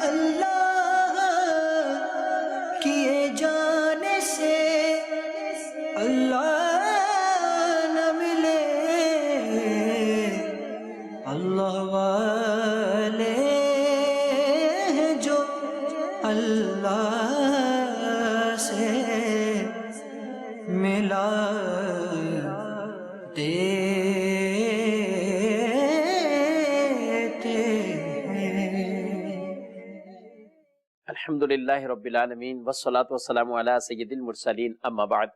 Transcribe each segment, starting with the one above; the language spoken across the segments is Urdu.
اللہ کیے جانے سے اللہ نہ ملے، اللہ والے ہیں جو اللہ سے ملاتے الحمدللہ رب العالمین والصلاة والسلام علی سید المرسلین اما بعد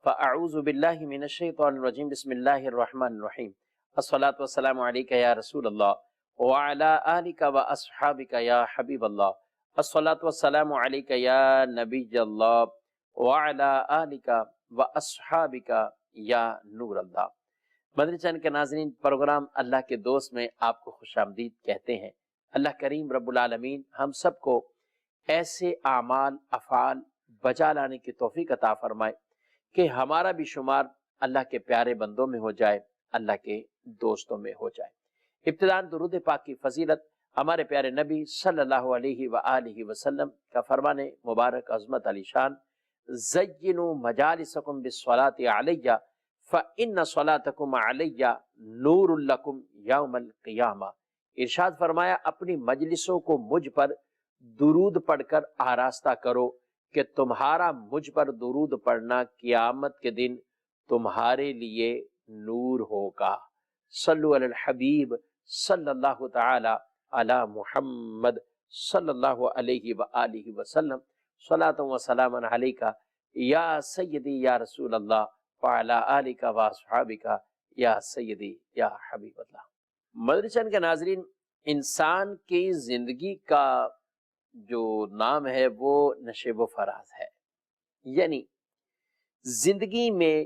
فاعوذ باللہ من الشیطان الرجیم بسم اللہ الرحمن الرحیم الصلاة والسلام علیکہ یا رسول اللہ وعلی آلکہ واصحابکہ یا حبیب اللہ الصلاة والسلام علیکہ یا نبی اللہ وعلی آلکہ واصحابکہ یا نور اللہ۔ مدنی چینل کے ناظرین، پروگرام اللہ کے دوست میں آپ کو خوش آمدید کہتے ہیں۔ اللہ کریم رب العالمین ہم سب کو ایسے اعمال افعال بجا لانے کی توفیق عطا فرمائے کہ ہمارا بھی شمار اللہ کے پیارے بندوں میں ہو جائے، اللہ کے دوستوں میں ہو جائے۔ ابتداءً درود پاک کی فضیلت ہمارے پیارے نبی صلی اللہ علیہ وآلہ وسلم کا فرمان مبارک عظمت علی شان، زینوا مجالسکم بالصلاۃ علی فإن صلاتکم علی نور لکم یوم القیامہ۔ ارشاد فرمایا اپنی مجلسوں کو مجھ پر درود پڑھ کر آراستہ کرو کہ تمہارا مجھ پر درود پڑھنا قیامت کے دن تمہارے لیے نور ہوگا۔ صلو علی الحبیب صلی اللہ تعالی علی محمد صلی اللہ علیہ وآلہ وسلم، صلاۃ و سلام علیکہ یا سیدی یا رسول اللہ وعلی آلکہ واصحابکہ یا سیدی یا حبیب اللہ۔ مدنی چینل کے ناظرین، انسان کی زندگی کا جو نام ہے وہ نشیب و فراز ہے، یعنی زندگی میں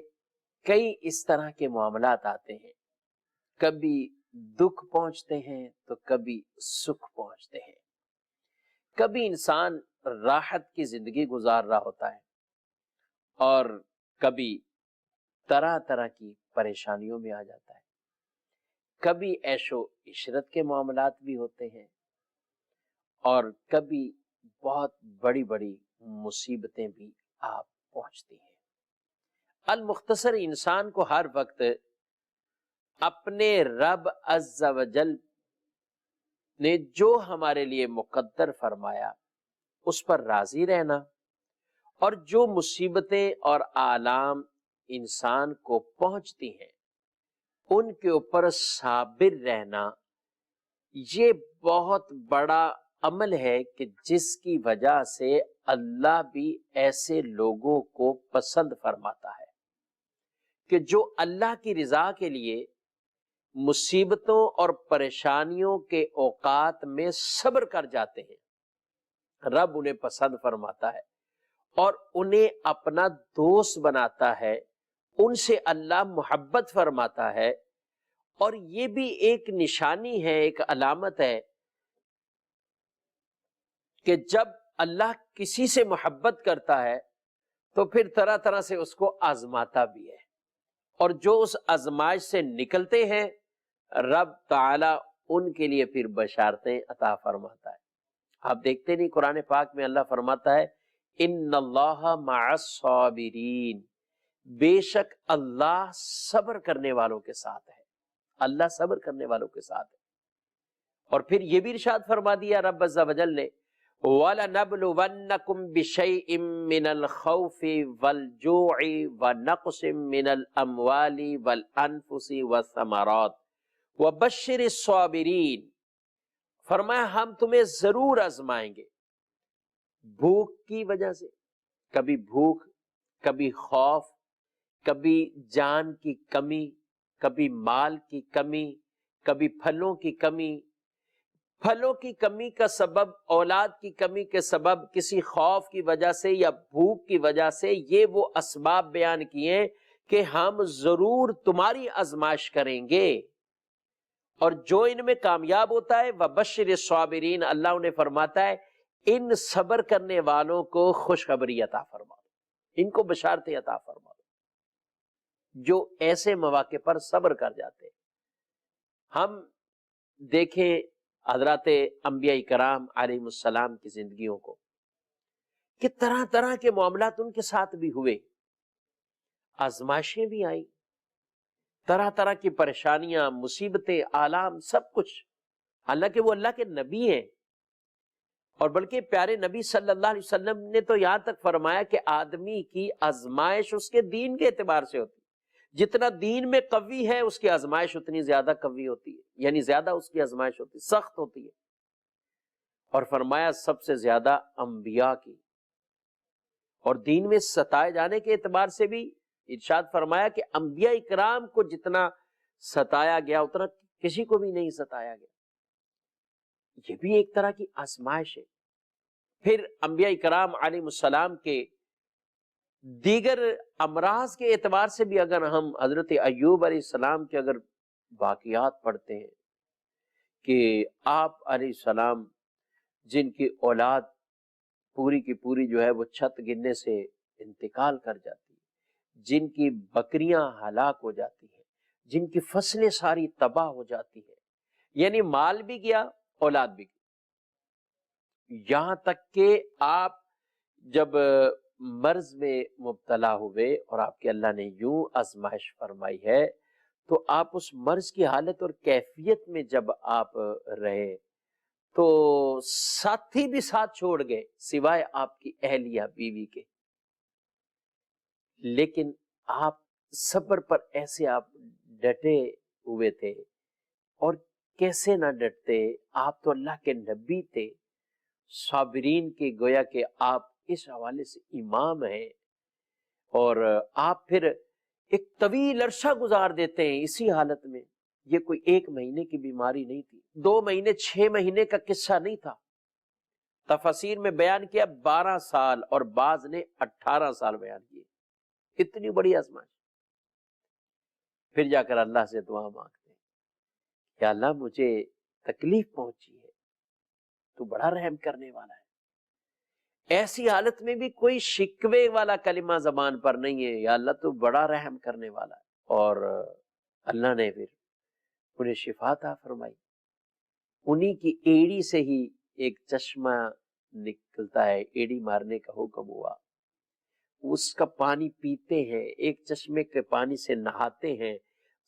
کئی اس طرح کے معاملات آتے ہیں، کبھی دکھ پہنچتے ہیں تو کبھی سکھ پہنچتے ہیں، کبھی انسان راحت کی زندگی گزار رہا ہوتا ہے اور کبھی طرح طرح کی پریشانیوں میں آ جاتا ہے، کبھی عیش و عشرت کے معاملات بھی ہوتے ہیں اور کبھی بہت بڑی بڑی مصیبتیں بھی آپ پہنچتی ہیں۔ المختصر، انسان کو ہر وقت اپنے رب عز و جل نے جو ہمارے لیے مقدر فرمایا اس پر راضی رہنا، اور جو مصیبتیں اور آلام انسان کو پہنچتی ہیں ان کے اوپر صابر رہنا، یہ بہت بڑا عمل ہے کہ جس کی وجہ سے اللہ بھی ایسے لوگوں کو پسند فرماتا ہے کہ جو اللہ کی رضا کے لیے مصیبتوں اور پریشانیوں کے اوقات میں صبر کر جاتے ہیں، رب انہیں پسند فرماتا ہے اور انہیں اپنا دوست بناتا ہے، ان سے اللہ محبت فرماتا ہے۔ اور یہ بھی ایک نشانی ہے، ایک علامت ہے کہ جب اللہ کسی سے محبت کرتا ہے تو پھر طرح طرح سے اس کو آزماتا بھی ہے، اور جو اس آزمائش سے نکلتے ہیں رب تعالی ان کے لیے پھر بشارتیں عطا فرماتا ہے۔ آپ دیکھتے نہیں قرآن پاک میں اللہ فرماتا ہے ان اللہ مع الصابرین، بے شک اللہ صبر کرنے والوں کے ساتھ ہے، اللہ صبر کرنے والوں کے ساتھ ہے۔ اور پھر یہ بھی ارشاد فرما دیا رب عز و جل نے وَلَنَبْلُوَنَّكُمْ بِشَيْءٍ مِّنَ الْخَوْفِ وَالْجُوعِ وَنَقْصٍ مِّنَ الْأَمْوَالِ وَالْأَنفُسِ وَالثَّمَرَاتِ وَبَشِّرِ الصَّابِرِينَ۔ فرمایا ہم تمہیں ضرور آزمائیں گے، بھوک کی وجہ سے، کبھی بھوک، کبھی خوف، کبھی جان کی کمی، کبھی مال کی کمی، کبھی پھلوں کی کمی۔ پھلوں کی کمی کا سبب، اولاد کی کمی کے سبب، کسی خوف کی وجہ سے یا بھوک کی وجہ سے، یہ وہ اسباب بیان کیے کہ ہم ضرور تمہاری آزمائش کریں گے، اور جو ان میں کامیاب ہوتا ہے وَبَشِّرِ الصَّابِرِينَ، اللہ انہیں فرماتا ہے ان صبر کرنے والوں کو خوشخبری عطا فرما دو، ان کو بشارتیں عطا فرما دو جو ایسے مواقع پر صبر کر جاتے ہیں۔ ہم دیکھیں حضرات انبیاء کرام علیہ السلام کی زندگیوں کو کہ طرح طرح کے معاملات ان کے ساتھ بھی ہوئے، آزمائشیں بھی آئیں، طرح طرح کی پریشانیاں، مصیبتیں، آلام، سب کچھ، حالانکہ وہ اللہ کے نبی ہیں۔ اور بلکہ پیارے نبی صلی اللہ علیہ وسلم نے تو یہاں تک فرمایا کہ آدمی کی آزمائش اس کے دین کے اعتبار سے ہوتی ہے، جتنا دین میں قوی ہے اس کی آزمائش اتنی زیادہ قوی ہوتی ہے، یعنی زیادہ اس کی آزمائش ہوتی ہے، سخت ہوتی ہے۔ اور فرمایا سب سے زیادہ انبیاء کی، اور دین میں ستائے جانے کے اعتبار سے بھی ارشاد فرمایا کہ انبیاء اکرام کو جتنا ستایا گیا اتنا کسی کو بھی نہیں ستایا گیا۔ یہ بھی ایک طرح کی آزمائش ہے۔ پھر انبیاء کرام علیہ السلام کے دیگر امراض کے اعتبار سے بھی اگر ہم حضرت ایوب علیہ السلام کے اگر واقعات پڑھتے ہیں کہ آپ علیہ السلام جن کی اولاد پوری کی پوری جو ہے وہ چھت گرنے سے انتقال کر جاتی ہے، جن کی بکریاں ہلاک ہو جاتی ہیں، جن کی فصلیں ساری تباہ ہو جاتی ہیں، یعنی مال بھی گیا، اولاد بھی گئی، یہاں تک کہ آپ جب مرض میں مبتلا ہوئے اور آپ کے اللہ نے یوں آزمائش فرمائی ہے تو آپ اس مرض کی حالت اور کیفیت میں جب آپ رہے تو ساتھی بھی ساتھ چھوڑ گئے سوائے آپ کی اہلیہ بیوی کے، لیکن آپ صبر پر ایسے آپ ڈٹے ہوئے تھے، اور کیسے نہ ڈٹتے، آپ تو اللہ کے نبی تھے، صابرین کے گویا کہ آپ اس حوالے سے امام ہیں، اور آپ پھر ایک طویل عرصہ گزار دیتے ہیں اسی حالت میں۔ یہ کوئی 1 مہینے کی بیماری نہیں تھی، 2 مہینے 6 مہینے کا قصہ نہیں تھا، تفاسیر میں بیان کیا 12 سال اور بعض نے 18 سال بیان کیے، اتنی بڑی آزمائش۔ پھر جا کر اللہ سے دعا مانگتے ہیں کہ اللہ مجھے تکلیف پہنچی ہے، تو بڑا رحم کرنے والا ہے۔ ایسی حالت میں بھی کوئی شکوے والا کلمہ زبان پر نہیں ہے، یا اللہ تو بڑا رحم کرنے والا ہے۔ اور اللہ نے پھر انہیں شفا عطا فرمائی، انہی کی ایڑی سے ہی ایک چشمہ نکلتا ہے، ایڑی مارنے کا حکم ہوا، اس کا پانی پیتے ہیں، ایک چشمے کے پانی سے نہاتے ہیں،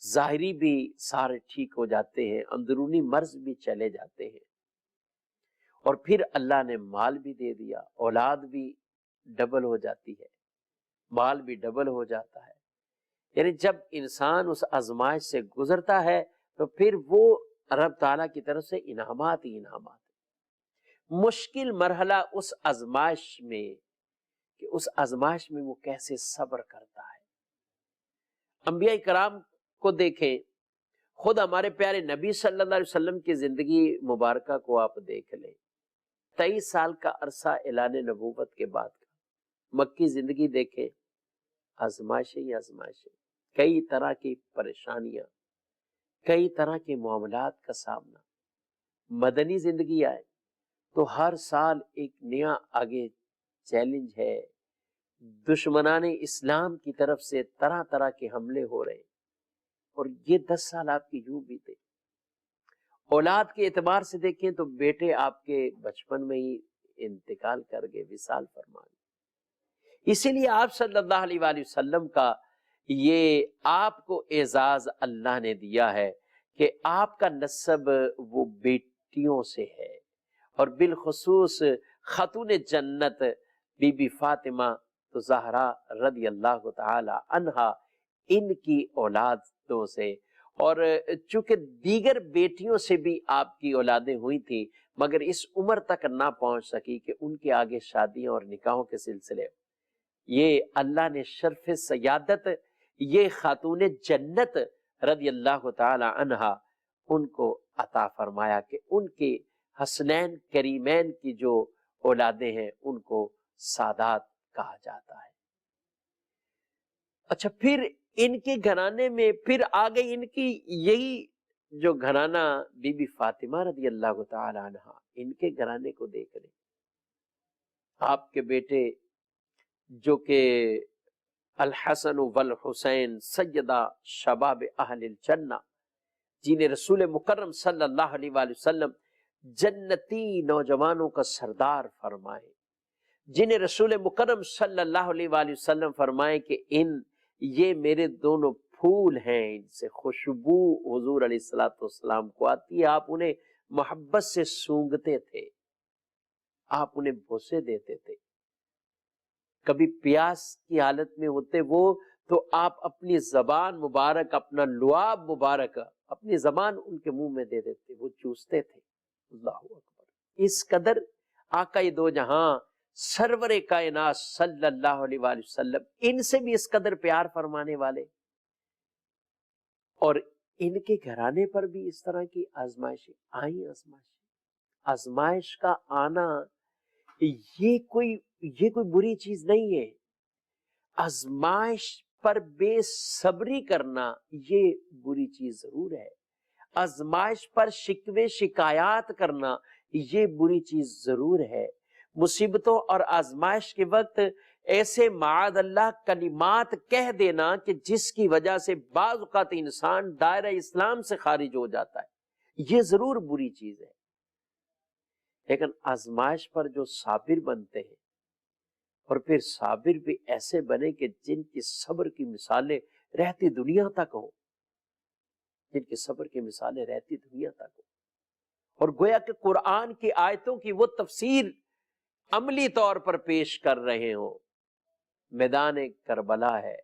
ظاہری بھی سارے ٹھیک ہو جاتے ہیں، اندرونی مرض بھی چلے جاتے ہیں، اور پھر اللہ نے مال بھی دے دیا، اولاد بھی ڈبل ہو جاتی ہے، مال بھی ڈبل ہو جاتا ہے۔ یعنی جب انسان اس آزمائش سے گزرتا ہے تو پھر وہ رب تعالیٰ کی طرف سے انعامات ہی انعامات ہیں۔ مشکل مرحلہ اس آزمائش میں کہ اس آزمائش میں وہ کیسے صبر کرتا ہے۔ انبیاء کرام کو دیکھیں، خود ہمارے پیارے نبی صلی اللہ علیہ وسلم کی زندگی مبارکہ کو آپ دیکھ لیں، 23 سال کا عرصہ اعلان نبوت کے بعد کا مکی زندگی دیکھیں، آزمائشیں ہی آزمائشیں، کئی طرح کی پریشانیاں، کئی طرح کے معاملات کا سامنا۔ مدنی زندگی آئے تو ہر سال ایک نیا آگے چیلنج ہے، دشمنان اسلام کی طرف سے طرح طرح کے حملے ہو رہے ہیں، اور یہ 10 سال آپ کی یوں بیتے۔ اولاد کے اعتبار سے دیکھیں تو بیٹے آپ کے بچپن میں ہی انتقال کر گئے، وصال فرما گئے۔ اسی لیے آپ صلی اللہ علیہ وآلہ وسلم کا یہ آپ کو اعزاز اللہ نے دیا ہے کہ آپ کا نسب وہ بیٹیوں سے ہے، اور بالخصوص خاتون جنت بی بی فاطمہ تو زہرا رضی اللہ تعالی عنہا، ان کی اولادوں سے، اور چونکہ دیگر بیٹیوں سے بھی آپ کی اولادیں ہوئی تھیں مگر اس عمر تک نہ پہنچ سکی کہ ان کے آگے شادیاں اور نکاحوں کے سلسلے، یہ اللہ نے شرف سیادت یہ خاتون جنت رضی اللہ تعالی عنہا ان کو عطا فرمایا کہ ان کے حسنین کریمین کی جو اولادیں ہیں ان کو سادات کہا جاتا ہے۔ اچھا، پھر ان کے گھرانے میں پھر آگئی ان کی یہی جو گھرانہ بی بی فاطمہ رضی اللہ تعالی عنہا، ان کے گھرانے کو دیکھ لیں۔ آپ کے بیٹے جو کہ الحسن والحسین سیدہ شباب اہل الجنہ، جنہیں رسول مکرم صلی اللہ علیہ وآلہ وسلم جنتی نوجوانوں کا سردار فرمائے، جنہیں رسول مکرم صلی اللہ علیہ وآلہ وسلم فرمائے کہ یہ میرے دونوں پھول ہیں، ان سے خوشبو حضور علیہ الصلوۃ والسلام کو آتی ہے، آپ انہیں محبت سے سونگھتے تھے، آپ انہیں بوسے دیتے تھے، کبھی پیاس کی حالت میں ہوتے وہ تو آپ اپنی زبان مبارک، اپنا لعاب مبارک، اپنی زبان ان کے منہ میں دے دیتے، وہ چوستے تھے۔ اللہ اکبر، اس قدر آقا دو جہاں سرور کائنات صلی اللہ علیہ وآلہ وسلم ان سے بھی اس قدر پیار فرمانے والے، اور ان کے گھرانے پر بھی اس طرح کی آزمائشیں آئیں۔ آزمائش کا آنا یہ کوئی بری چیز نہیں ہے، آزمائش پر بے صبری کرنا یہ بری چیز ضرور ہے، آزمائش پر شکوے شکایات کرنا یہ بری چیز ضرور ہے، مصیبتوں اور آزمائش کے وقت ایسے معاذ اللہ کلمات کہہ دینا کہ جس کی وجہ سے بعض اوقات انسان دائرہ اسلام سے خارج ہو جاتا ہے، یہ ضرور بری چیز ہے۔ لیکن آزمائش پر جو صابر بنتے ہیں، اور پھر صابر بھی ایسے بنے کہ جن کی صبر کی مثالیں رہتی دنیا تک ہوں، جن کی صبر کی مثالیں رہتی دنیا تک ہوں، اور گویا کہ قرآن کی آیتوں کی وہ تفسیر عملی طور پر پیش کر رہے ہوں۔ میدان کربلا ہے،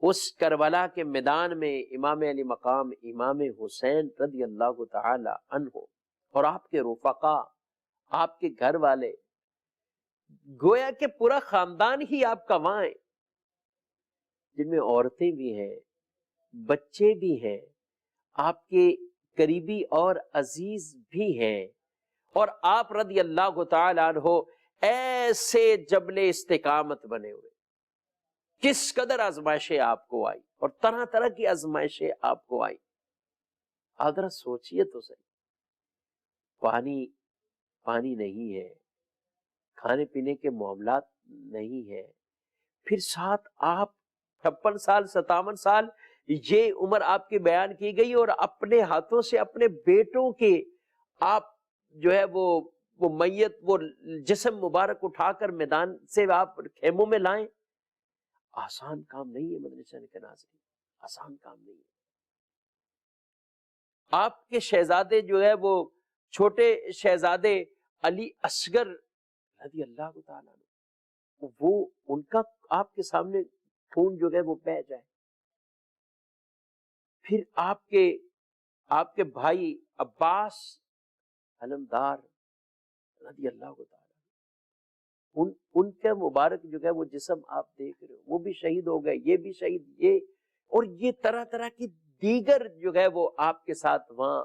اس کربلا کے میدان میں امام علی مقام امام حسین رضی اللہ تعالی عنہ اور آپ کے رفقا، آپ کے گھر والے، گویا کہ پورا خاندان ہی آپ کا وہاں ہے، جن میں عورتیں بھی ہیں، بچے بھی ہیں، آپ کے قریبی اور عزیز بھی ہیں، اور آپ رضی اللہ تعالی عنہ ایسے جبل استقامت بنے ہوئے۔ کس قدر آزمائشیں آپ کو آئی، اور طرح طرح کی آزمائشیں آپ کو آئی۔ آپ ذرا سوچئے تو صحیح، پانی نہیں ہے، کھانے پینے کے معاملات نہیں ہے، پھر ساتھ آپ 56 سال 57 سال یہ عمر آپ کی بیان کی گئی، اور اپنے ہاتھوں سے اپنے بیٹوں کے آپ جو ہے وہ میت، وہ جسم مبارک اٹھا کر میدان سے آپ خیموں میں لائیں۔ آسان کام نہیں ہے مدنی کے ناظرین، آسان کام نہیں ہے۔ آپ کے شہزادے جو ہے وہ چھوٹے شہزادے علی اصغر رضی اللہ تعالیٰ عنہ، وہ ان کا آپ کے سامنے خون جو ہے وہ بہہ جائے، پھر آپ کے بھائی عباس علمدار رضی اللہ تعالیٰ عنہ، ان کے مبارک جو ہے وہ جسم آپ دیکھ رہے ہو، وہ بھی شہید ہو گئے، یہ بھی شہید، اور یہ طرح طرح کی دیگر جو ہے وہ آپ کے ساتھ وہاں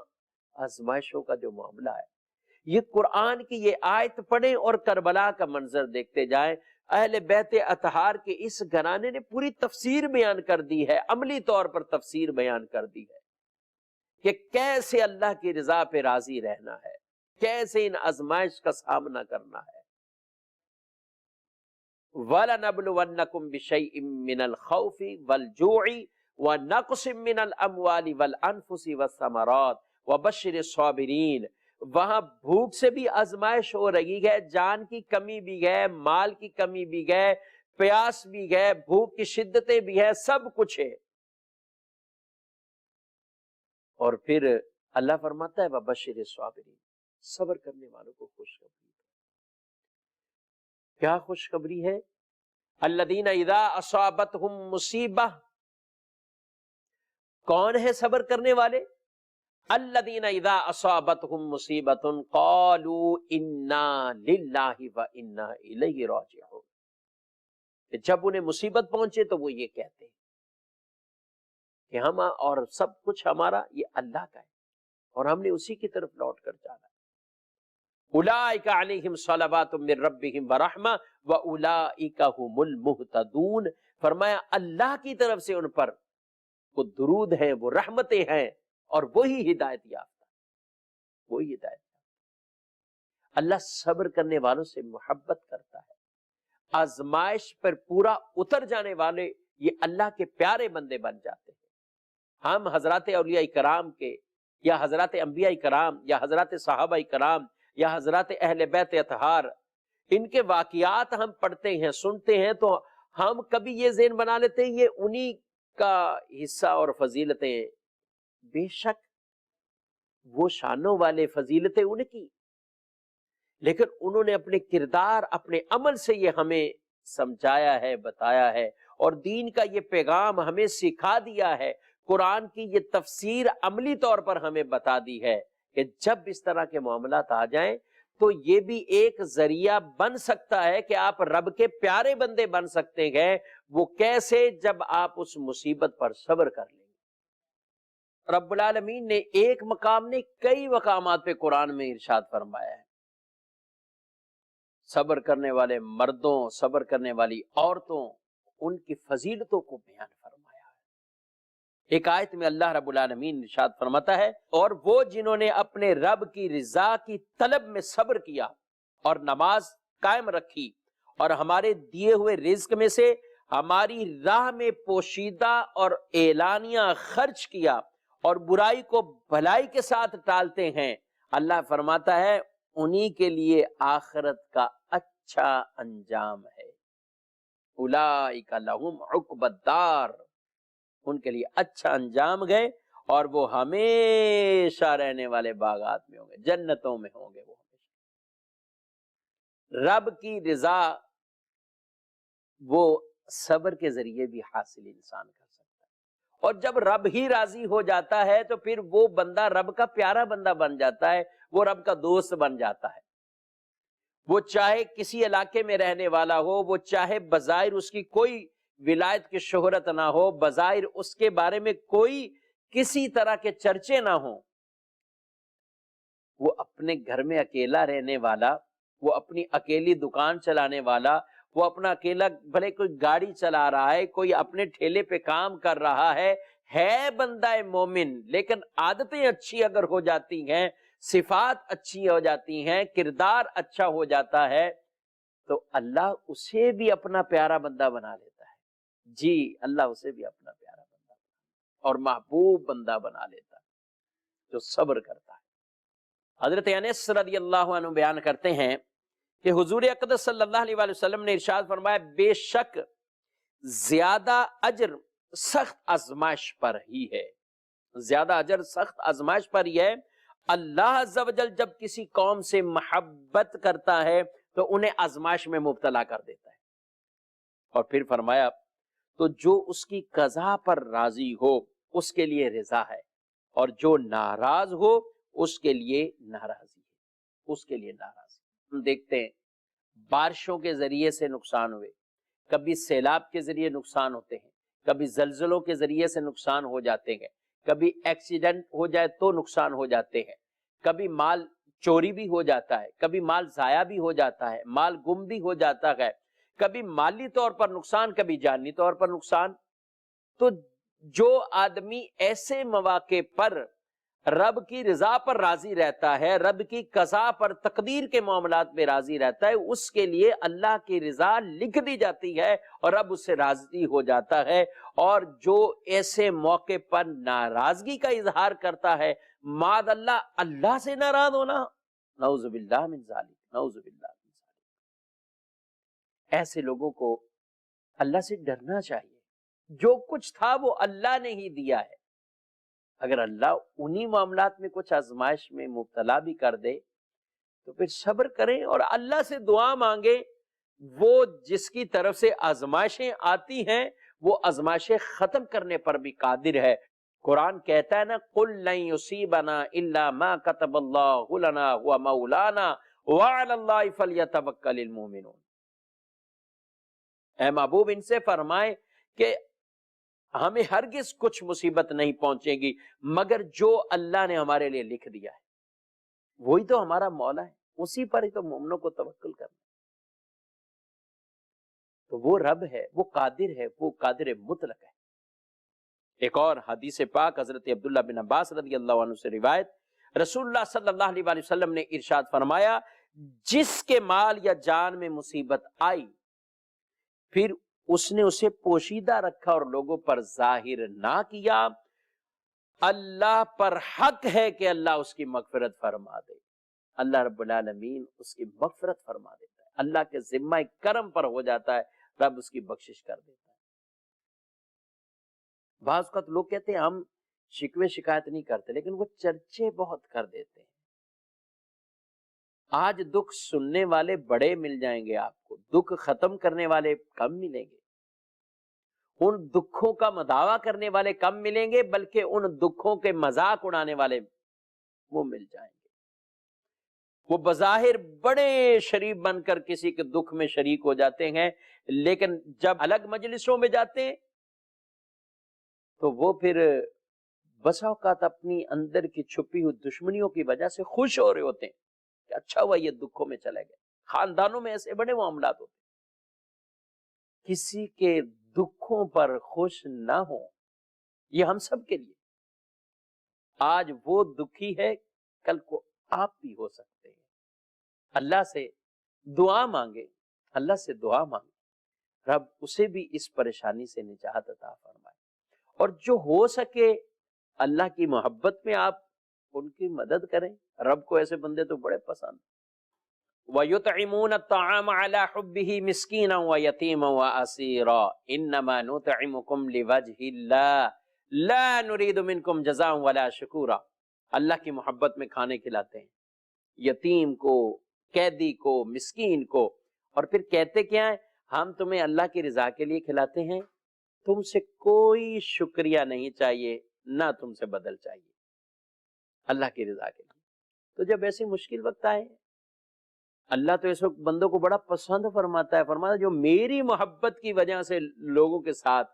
آزمائشوں کا جو معاملہ ہے۔ یہ قرآن کی یہ آیت پڑھیں اور کربلا کا منظر دیکھتے جائیں۔ اہل بیت اطہار کے اس گھرانے نے پوری تفسیر بیان کر دی ہے، عملی طور پر تفسیر بیان کر دی ہے کہ کیسے اللہ کی رضا پہ راضی رہنا ہے، کیسے ان آزمائش کا سامنا کرنا ہے۔ وَلَنَبْلُوَنَّكُمْ بِشَيْءٍ مِّنَ الْخَوْفِ وَالْجُوعِ وَنَقْصٍ مِّنَ الْأَمْوَالِ وَالْأَنفُسِ وَالثَّمَرَاتِ وَبَشِّرِ الصَّابِرِينَ۔ وہاں بھوک سے بھی آزمائش ہو رہی ہے، جان کی کمی بھی ہے، مال کی کمی بھی ہے، پیاس بھی ہے، بھوک کی شدتیں بھی ہے، سب کچھ ہے۔ اور پھر اللہ فرماتا ہے وَبَشِّرِ الصَّابِرِينَ، صبر کرنے والوں کو خوشخبری۔ کیا خوشخبری ہے؟ الذین اذا اصابتہم مصیبہ، کون ہے صبر کرنے والے؟ الذین اذا اصابتہم مصیبۃ قالوا انا للہ وانا الیہ راجعون، جب انہیں مصیبت پہنچے تو وہ یہ کہتے ہیں کہ ہم اور سب کچھ ہمارا یہ اللہ کا ہے، اور ہم نے اسی کی طرف لوٹ کر جانا ہے۔ اولئک علیہم صلوات من ربہم ورحمہ واولئک ھم المہتدون، فرمایا اللہ کی طرف سے ان پر وہ درود ہیں، وہ رحمتیں ہیں، اور وہی ہدایت یافتہ، وہی ہدایت یافتہ۔ اللہ صبر کرنے والوں سے محبت کرتا ہے، آزمائش پر پورا اتر جانے والے یہ اللہ کے پیارے بندے بن جاتے ہیں۔ ہم حضرات اولیاء کرام کے یا حضرات انبیاء کرام یا حضرات صحابہ کرام یا حضرات اہل بیت اطہار، ان کے واقعات ہم پڑھتے ہیں، سنتے ہیں، تو ہم کبھی یہ ذہن بنا لیتے ہیں یہ انہی کا حصہ اور فضیلتیں. بے شک وہ شانوں والے، فضیلتیں ان کی، لیکن انہوں نے اپنے کردار، اپنے عمل سے یہ ہمیں سمجھایا ہے، بتایا ہے، اور دین کا یہ پیغام ہمیں سکھا دیا ہے. قرآن کی یہ تفسیر عملی طور پر ہمیں بتا دی ہے کہ جب اس طرح کے معاملات آ جائیں تو یہ بھی ایک ذریعہ بن سکتا ہے کہ آپ رب کے پیارے بندے بن سکتے ہیں. وہ کیسے؟ جب آپ اس مصیبت پر صبر کر لیں گے. رب العالمین نے ایک مقام نے کئی مقامات پہ قرآن میں ارشاد فرمایا ہے، صبر کرنے والے مردوں، صبر کرنے والی عورتوں، ان کی فضیلتوں کو بیان فرمایا ہے. ایک آیت میں اللہ رب العالمین ارشاد فرماتا ہے، اور وہ جنہوں نے اپنے رب کی رضا کی طلب میں صبر کیا اور نماز قائم رکھی اور ہمارے دیے ہوئے رزق میں سے ہماری راہ میں پوشیدہ اور اعلانیہ خرچ کیا اور برائی کو بھلائی کے ساتھ ٹالتے ہیں، اللہ فرماتا ہے انہی کے لیے آخرت کا اچھا انجام ہے. اولئک لہم عقبی الدار، ان کے لیے اچھا انجام گئے اور وہ ہمیشہ رہنے والے باغات میں ہوں گے، جنتوں میں ہوں گے. وہ ہمیشہ رب کی رضا وہ صبر کے ذریعے بھی حاصل انسان کر سکتا ہے، اور جب رب ہی راضی ہو جاتا ہے تو پھر وہ بندہ رب کا پیارا بندہ بن جاتا ہے، وہ رب کا دوست بن جاتا ہے. وہ چاہے کسی علاقے میں رہنے والا ہو، وہ چاہے بظاہر اس کی کوئی ولایت کی شہرت نہ ہو، بظاہر اس کے بارے میں کوئی کسی طرح کے چرچے نہ ہوں، وہ اپنے گھر میں اکیلا رہنے والا، وہ اپنی اکیلی دکان چلانے والا، وہ اپنا اکیلا، بھلے کوئی گاڑی چلا رہا ہے، کوئی اپنے ٹھیلے پہ کام کر رہا ہے بندہ مومن، لیکن عادتیں اچھی اگر ہو جاتی ہیں، صفات اچھی ہو جاتی ہیں، کردار اچھا ہو جاتا ہے، تو اللہ اسے بھی اپنا پیارا بندہ بنا لیتا ہے. جی، اللہ اسے بھی اپنا پیارا بندہ اور محبوب بندہ بنا لیتا ہے جو صبر کرتا ہے. حضرت انس رضی اللہ عنہ بیان کرتے ہیں کہ حضور اقدس صلی اللہ علیہ وسلم نے ارشاد فرمایا، بے شک زیادہ اجر سخت آزمائش پر ہی ہے. زیادہ اجر سخت آزمائش پر ہی ہے. اللہ عز و جل جب کسی قوم سے محبت کرتا ہے تو انہیں آزمائش میں مبتلا کر دیتا ہے. اور پھر فرمایا، تو جو اس کی قضا پر راضی ہو اس کے لیے رضا ہے، اور جو ناراض ہو اس کے لیے ناراضی ہے، اس کے لیے ناراضی. ہم دیکھتے ہیں بارشوں کے ذریعے سے نقصان ہوئے، کبھی سیلاب کے ذریعے نقصان ہوتے ہیں، کبھی زلزلوں کے ذریعے سے نقصان ہو جاتے ہیں، کبھی ایکسیڈنٹ ہو جائے تو نقصان ہو جاتے ہیں، کبھی مال چوری بھی ہو جاتا ہے، کبھی مال ضائع بھی ہو جاتا ہے، مال گم بھی ہو جاتا ہے، کبھی مالی طور پر نقصان، کبھی جانی طور پر نقصان. تو جو آدمی ایسے مواقع پر رب کی رضا پر راضی رہتا ہے، رب کی قضا پر، تقدیر کے معاملات میں راضی رہتا ہے، اس کے لیے اللہ کی رضا لکھ دی جاتی ہے اور رب اس سے راضی ہو جاتا ہے. اور جو ایسے موقع پر ناراضگی کا اظہار کرتا ہے، معاذ اللہ، اللہ سے ناراض ہونا، نعوذ باللہ من ذالک، نعوذ باللہ من ذالک. ایسے لوگوں کو اللہ سے ڈرنا چاہیے. جو کچھ تھا وہ اللہ نے ہی دیا ہے. اگر اللہ انہی معاملات میں کچھ آزمائش میں مبتلا بھی کر دے تو پھر صبر کریں اور اللہ سے دعا مانگے. وہ جس کی طرف سے آزمائشیں آتی ہیں وہ آزمائشیں ختم کرنے پر بھی قادر ہے. قرآن کہتا ہے نا، قُلْ لَن يُصِيبَنَا إِلَّا مَا كَتَبَ اللَّهُ لَنَا هُوَ مَوْلَانَا وَعَلَى اللَّهِ فَلْيَتَوَكَّلِ الْمُؤْمِنُونَ. اے محبوب، ان سے فرمائے کہ ہمیں ہرگز کچھ مصیبت نہیں پہنچے گی مگر جو اللہ نے ہمارے لیے لکھ دیا ہے. وہی تو ہمارا مولا ہے، اسی پر ہی تو مومنوں کو توکل کرنا. تو وہ رب ہے، وہ قادر ہے، وہ قادر مطلق ہے. ایک اور حدیث پاک حضرت عبداللہ بن عباس رضی اللہ عنہ سے روایت، رسول اللہ صلی اللہ علیہ وآلہ وسلم نے ارشاد فرمایا، جس کے مال یا جان میں مصیبت آئی پھر اس نے اسے پوشیدہ رکھا اور لوگوں پر ظاہر نہ کیا اللہ پر حق ہے کہ اللہ اس کی مغفرت فرما دے، اللہ رب العالمین اس کی مغفرت فرما دیتا ہے، اللہ کے ذمہ کرم پر ہو جاتا ہے، رب اس کی بخشش کر دیتا ہے۔ بعض اوقات لوگ کہتے ہیں ہم شکوے شکایت نہیں کرتے، لیکن وہ چرچے بہت کر دیتے ہیں۔ آج دکھ سننے والے بڑے مل جائیں گے آپ کو، دکھ ختم کرنے والے کم ملیں گے، ان دکھوں کا مداوع کرنے والے کم ملیں گے، بلکہ ان دکھوں کے مذاق اڑانے والے وہ مل جائیں گے۔ وہ بظاہر بڑے شریف بن کر کسی کے دکھ میں شریک ہو جاتے ہیں، لیکن جب الگ مجلسوں میں جاتے ہیں تو وہ پھر بسا اوقات اپنی اندر کی چھپی ہوئی دشمنیوں کی وجہ سے خوش ہو رہے ہوتے ہیں کہ اچھا ہوا یہ دکھوں میں چلے گئے۔ خاندانوں میں ایسے بڑے معاملات ہوتے ہیں، کسی کے دکھوں پر خوش نہ ہو، یہ ہم سب کے لیے۔ آج وہ دکھی ہے، کل کو آپ بھی ہو سکتے ہیں۔ اللہ سے دعا مانگے، اللہ سے دعا مانگے، رب اسے بھی اس پریشانی سے نجات عطا فرمائے، اور جو ہو سکے اللہ کی محبت میں آپ ان کی مدد کریں۔ رب کو ایسے بندے تو بڑے پسند۔ وَيُطْعِمُونَ الطَّعَامَ عَلَى حُبِّهِ مِسْكِينًا وَيَتِيمًا وَأَسِيرًا إِنَّمَا نُطْعِمُكُمْ لِوَجْهِ اللَّهِ لَا نُرِيدُ مِنْكُمْ جَزَاءً وَلَا شُكُورًا۔ اللہ کی محبت میں کھانے کھلاتے ہیں، یتیم کو، قیدی کو، مسکین کو، اور پھر کہتے کیا ہیں؟ ہم تمہیں اللہ کی رضا کے لیے کھلاتے ہیں، تم سے کوئی شکریہ نہیں چاہیے، نہ تم سے بدل چاہیے، اللہ کی رضا کے لیے۔ تو جب ایسی مشکل وقت آئے، اللہ تو اس وقت بندوں کو بڑا پسند فرماتا ہے، فرماتا ہے جو میری محبت کی وجہ سے لوگوں کے ساتھ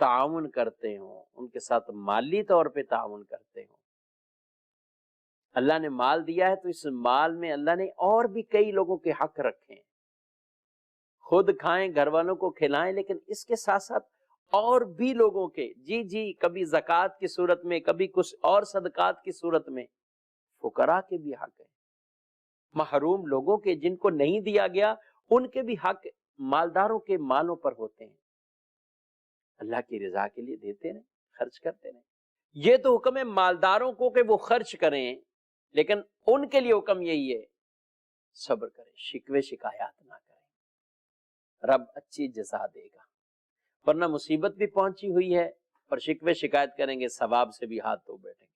تعاون کرتے ہوں، ان کے ساتھ مالی طور پہ تعاون کرتے ہوں۔ اللہ نے مال دیا ہے تو اس مال میں اللہ نے اور بھی کئی لوگوں کے حق رکھے ہیں، خود کھائیں، گھر والوں کو کھلائیں، لیکن اس کے ساتھ ساتھ اور بھی لوگوں کے، جی کبھی زکوٰۃ کی صورت میں، کبھی کچھ اور صدقات کی صورت میں، فقراء کے بھی حق ہیں، محروم لوگوں کے، جن کو نہیں دیا گیا، ان کے بھی حق مالداروں کے مالوں پر ہوتے ہیں۔ اللہ کی رضا کے لیے دیتے رہیں، خرچ کرتے رہیں۔ یہ تو حکم ہے مالداروں کو کہ وہ خرچ کریں، لیکن ان کے لیے حکم یہی ہے صبر کریں، شکوے شکایات نہ کریں، رب اچھی جزا دے گا۔ ورنہ مصیبت بھی پہنچی ہوئی ہے اور شکوے شکایت کریں گے، ثواب سے بھی ہاتھ دھو بیٹھیں گے۔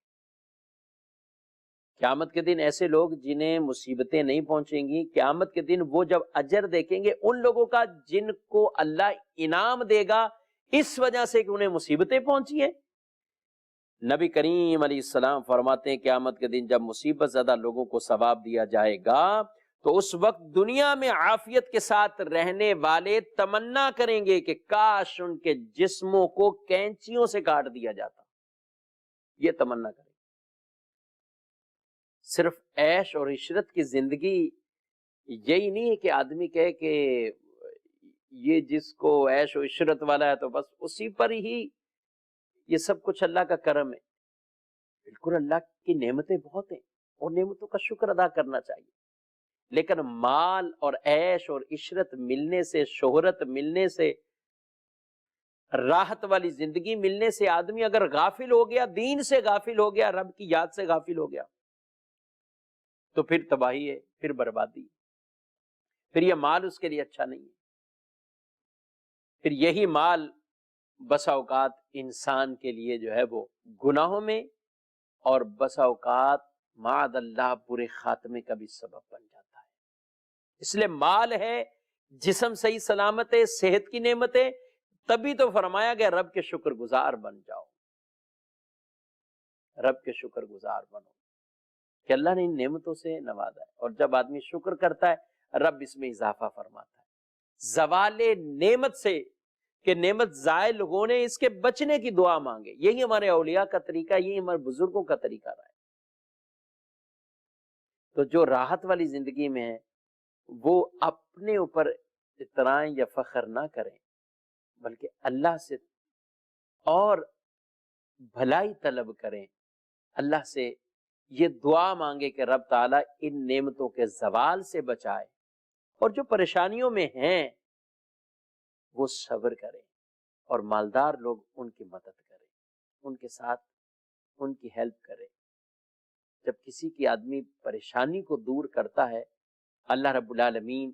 قیامت کے دن ایسے لوگ جنہیں مصیبتیں نہیں پہنچیں گی، قیامت کے دن وہ جب اجر دیکھیں گے ان لوگوں کا جن کو اللہ انعام دے گا اس وجہ سے کہ انہیں مصیبتیں پہنچی ہیں۔ نبی کریم علیہ السلام فرماتے ہیں قیامت کے دن جب مصیبت زدہ لوگوں کو ثواب دیا جائے گا تو اس وقت دنیا میں عافیت کے ساتھ رہنے والے تمنا کریں گے کہ کاش ان کے جسموں کو کینچیوں سے کاٹ دیا جاتا، یہ تمنا کریں۔ صرف عیش اور عشرت کی زندگی یہی نہیں ہے کہ آدمی کہے کہ یہ جس کو عیش و عشرت والا ہے تو بس اسی پر ہی یہ سب کچھ اللہ کا کرم ہے۔ بالکل اللہ کی نعمتیں بہت ہیں اور نعمتوں کا شکر ادا کرنا چاہیے، لیکن مال اور عیش اور عشرت ملنے سے، شہرت ملنے سے، راحت والی زندگی ملنے سے آدمی اگر غافل ہو گیا، دین سے غافل ہو گیا، رب کی یاد سے غافل ہو گیا، تو پھر تباہی ہے، پھر بربادی ہے، پھر یہ مال اس کے لیے اچھا نہیں ہے۔ پھر یہی مال بسا اوقات انسان کے لیے جو ہے وہ گناہوں میں اور بسا اوقات معاذ اللہ برے خاتمے کا بھی سبب بن جاتا ہے۔ اس لیے مال ہے، جسم صحیح سلامت ہے، صحت کی نعمت ہے، تبھی تو فرمایا گیا رب کے شکر گزار بن جاؤ، رب کے شکر گزار بنو کہ اللہ نے ان نعمتوں سے نوازا ہے، اور جب آدمی شکر کرتا ہے رب اس میں اضافہ فرماتا ہے۔ زوال نعمت سے کہ نعمت زائل ہونے، اس کے بچنے کی دعا مانگے، یہی ہمارے اولیاء کا طریقہ، یہی ہمارے بزرگوں کا طریقہ رہا ہے۔ تو جو راحت والی زندگی میں ہے وہ اپنے اوپر اطراء یا فخر نہ کریں، بلکہ اللہ سے اور بھلائی طلب کریں، اللہ سے یہ دعا مانگے کہ رب تعالیٰ ان نعمتوں کے زوال سے بچائے، اور جو پریشانیوں میں ہیں وہ صبر کریں، اور مالدار لوگ ان کی مدد کریں، ان کے ساتھ ان کی ہیلپ کرے. جب کسی کی آدمی پریشانی کو دور کرتا ہے، اللہ رب العالمین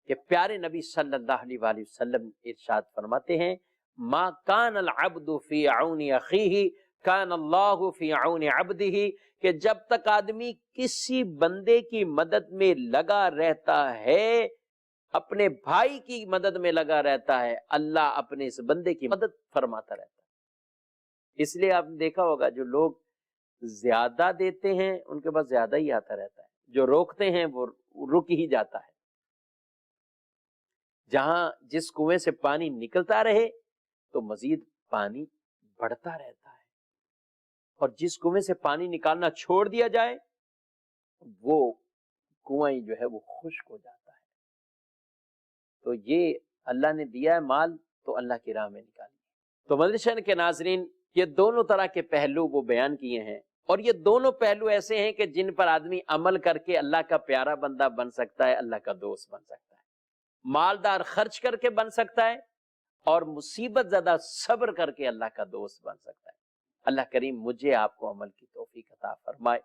کے پیارے نبی صلی اللہ علیہ وآلہ وسلم ارشاد فرماتے ہیں ما کان العبد فی عون اخیہ کان اللہ فی عون عبدہ، کہ جب تک آدمی کسی بندے کی مدد میں لگا رہتا ہے، اپنے بھائی کی مدد میں لگا رہتا ہے، اللہ اپنے اس بندے کی مدد فرماتا رہتا ہے. اس لیے آپ نے دیکھا ہوگا جو لوگ زیادہ دیتے ہیں ان کے پاس زیادہ ہی آتا رہتا ہے، جو روکتے ہیں وہ رک ہی جاتا ہے. جہاں جس کنویں سے پانی نکلتا رہے تو مزید پانی بڑھتا رہتا ہے، اور جس کنویں سے پانی نکالنا چھوڑ دیا جائے وہ کنویں جو ہے وہ خشک ہو جاتا ہے. تو یہ اللہ نے دیا ہے مال تو اللہ کی راہ میں نکالیے. تو مدرسہ کے ناظرین، یہ دونوں طرح کے پہلو وہ بیان کیے ہیں، اور یہ دونوں پہلو ایسے ہیں کہ جن پر آدمی عمل کر کے اللہ کا پیارا بندہ بن سکتا ہے، اللہ کا دوست بن سکتا ہے. مالدار خرچ کر کے بن سکتا ہے، اور مصیبت زدہ صبر کر کے اللہ کا دوست بن سکتا ہے. اللہ کریم مجھے آپ کو عمل کی توفیق عطا فرمائے،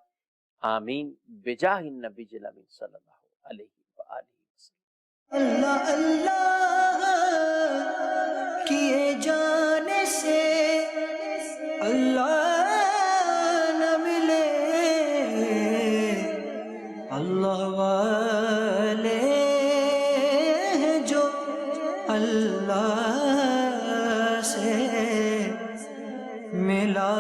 آمین، بجاہ النبی الامین صلی اللہ علیہ وآلہ وسلم. اللہ اللہ کیے جانے سے اللہ نہ ملے، اللہ والے ہیں جو اللہ سے ملا